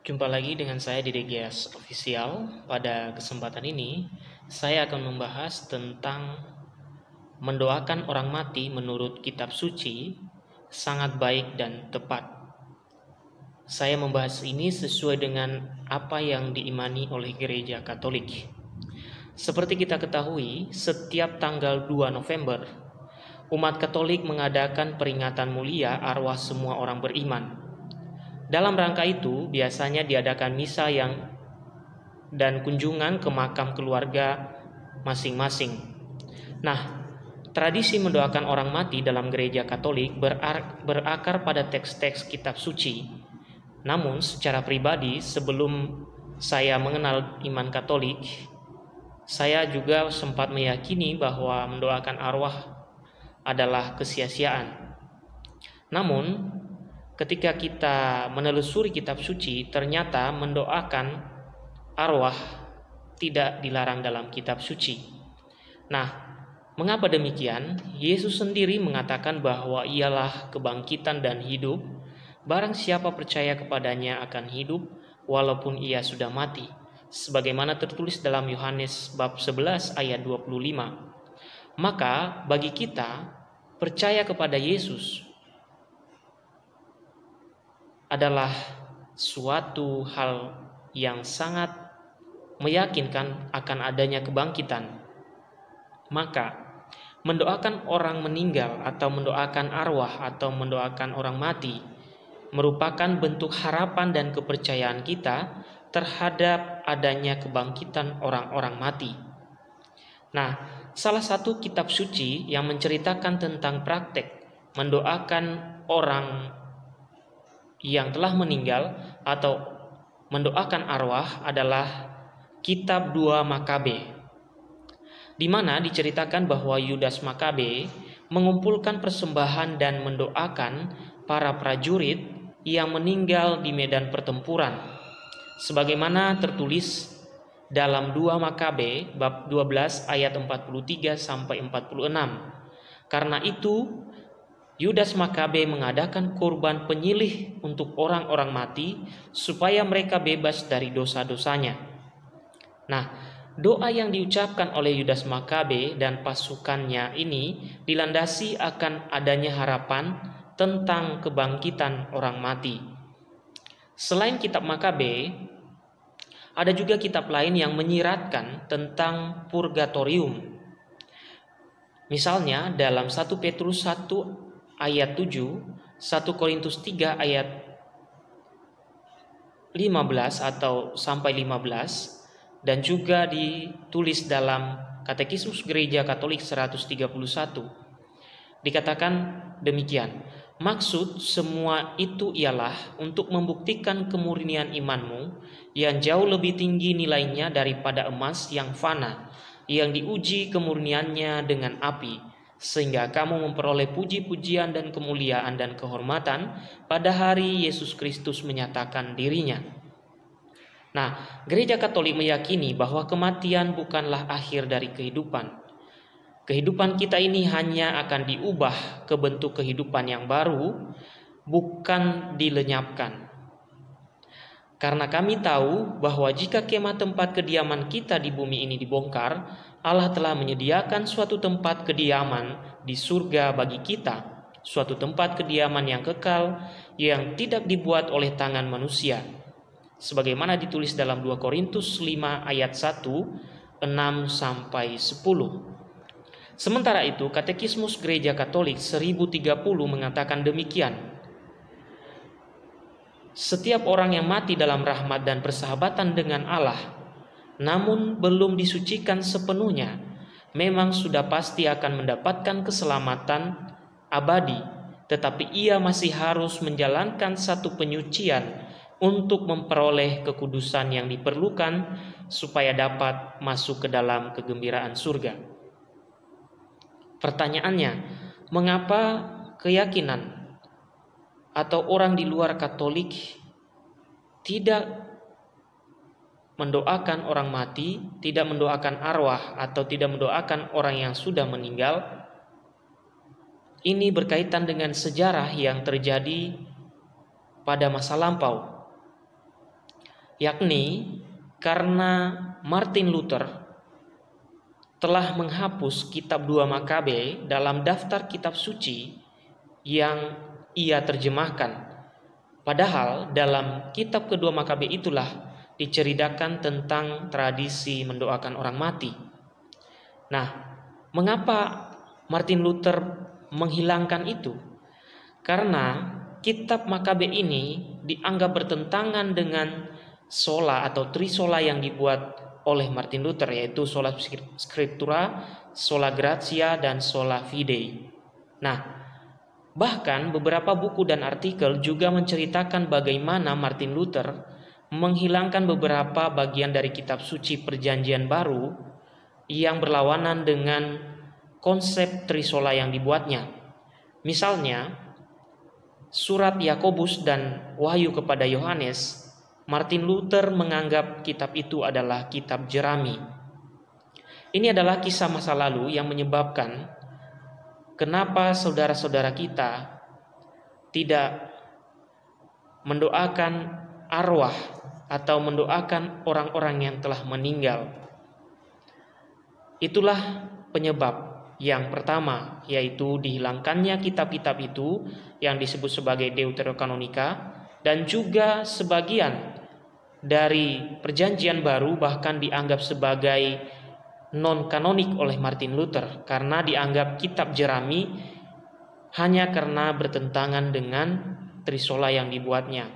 Jumpa lagi dengan saya di DGS Official. Pada kesempatan ini, saya akan membahas tentang mendoakan orang mati menurut kitab suci sangat baik dan tepat. Saya membahas ini sesuai dengan apa yang diimani oleh Gereja Katolik. Seperti kita ketahui, setiap tanggal 2 November, umat Katolik mengadakan peringatan mulia arwah semua orang beriman. Dalam rangka itu, biasanya diadakan misa dan kunjungan ke makam keluarga masing-masing. Nah, tradisi mendoakan orang mati dalam gereja Katolik berakar pada teks-teks kitab suci. Namun, secara pribadi, sebelum saya mengenal iman Katolik, saya juga sempat meyakini bahwa mendoakan arwah adalah kesia-siaan. Namun, ketika kita menelusuri kitab suci, ternyata mendoakan arwah tidak dilarang dalam kitab suci. Nah, mengapa demikian? Yesus sendiri mengatakan bahwa ialah kebangkitan dan hidup. Barang siapa percaya kepadanya akan hidup walaupun ia sudah mati. Sebagaimana tertulis dalam Yohanes bab 11 ayat 25. Maka bagi kita percaya kepada Yesus adalah suatu hal yang sangat meyakinkan akan adanya kebangkitan. Maka mendoakan orang meninggal atau mendoakan arwah atau mendoakan orang mati merupakan bentuk harapan dan kepercayaan kita terhadap adanya kebangkitan orang-orang mati. Nah, salah satu kitab suci yang menceritakan tentang praktek mendoakan orang yang telah meninggal atau mendoakan arwah adalah kitab 2 Makabe, di mana diceritakan bahwa Yudas Makabe mengumpulkan persembahan dan mendoakan para prajurit yang meninggal di medan pertempuran, sebagaimana tertulis dalam 2 Makabe bab 12 ayat 43 sampai 46. Karena itu Yudas Makabe mengadakan korban penyilih untuk orang-orang mati supaya mereka bebas dari dosa-dosanya. Nah, doa yang diucapkan oleh Yudas Makabe dan pasukannya ini dilandasi akan adanya harapan tentang kebangkitan orang mati. Selain kitab Makabe, ada juga kitab lain yang menyiratkan tentang purgatorium. Misalnya dalam 1 Petrus 1 ayat 7, 1 Korintus 3 ayat 15 atau sampai 15, dan juga ditulis dalam Katekismus Gereja Katolik 131. Dikatakan demikian, maksud semua itu ialah untuk membuktikan kemurnian imanmu yang jauh lebih tinggi nilainya daripada emas yang fana, yang diuji kemurniannya dengan api, sehingga kamu memperoleh puji-pujian dan kemuliaan dan kehormatan pada hari Yesus Kristus menyatakan dirinya. Nah, Gereja Katolik meyakini bahwa kematian bukanlah akhir dari kehidupan. Kehidupan kita ini hanya akan diubah ke bentuk kehidupan yang baru, bukan dilenyapkan. Karena kami tahu bahwa jika kemah tempat kediaman kita di bumi ini dibongkar, Allah telah menyediakan suatu tempat kediaman di surga bagi kita, suatu tempat kediaman yang kekal yang tidak dibuat oleh tangan manusia. Sebagaimana ditulis dalam 2 Korintus 5 ayat 1, 6 sampai 10. Sementara itu, Katekismus Gereja Katolik 1030 mengatakan demikian. Setiap orang yang mati dalam rahmat dan persahabatan dengan Allah, namun belum disucikan sepenuhnya, memang sudah pasti akan mendapatkan keselamatan abadi, tetapi ia masih harus menjalankan satu penyucian untuk memperoleh kekudusan yang diperlukan supaya dapat masuk ke dalam kegembiraan surga. Pertanyaannya, mengapa keyakinan atau orang di luar Katolik tidak mendoakan orang mati, tidak mendoakan arwah atau tidak mendoakan orang yang sudah meninggal? Ini berkaitan dengan sejarah yang terjadi pada masa lampau. yakni karena Martin Luther telah menghapus kitab 2 Makabe dalam daftar kitab suci yang ia terjemahkan. Padahal dalam kitab kedua Makabe itulah diceritakan tentang tradisi mendoakan orang mati. Nah, mengapa Martin Luther menghilangkan itu? Karena kitab Makabe ini dianggap bertentangan dengan sola atau trisola yang dibuat oleh Martin Luther, yaitu sola scriptura, sola gratia, dan sola fide. Nah, bahkan beberapa buku dan artikel juga menceritakan bagaimana Martin Luther menghilangkan beberapa bagian dari kitab suci Perjanjian Baru yang berlawanan dengan konsep trisola yang dibuatnya. Misalnya, surat Yakobus dan Wahyu kepada Yohanes, Martin Luther menganggap kitab itu adalah kitab jerami. Ini adalah kisah masa lalu yang menyebabkan kenapa saudara-saudara kita tidak mendoakan arwah atau mendoakan orang-orang yang telah meninggal. Itulah penyebab yang pertama, yaitu dihilangkannya kitab-kitab itu yang disebut sebagai Deuterokanonika, dan juga sebagian dari Perjanjian Baru bahkan dianggap sebagai non-kanonik oleh Martin Luther karena dianggap kitab jerami hanya karena bertentangan dengan trisola yang dibuatnya.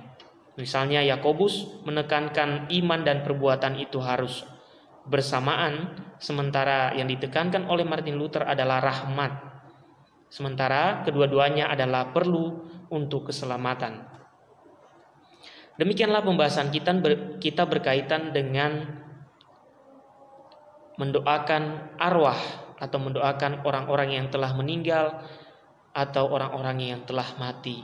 Misalnya Yakobus menekankan iman dan perbuatan itu harus bersamaan, sementara yang ditekankan oleh Martin Luther adalah rahmat. Sementara kedua-duanya adalah perlu untuk keselamatan. Demikianlah pembahasan kita berkaitan dengan mendoakan arwah atau mendoakan orang-orang yang telah meninggal atau orang-orang yang telah mati.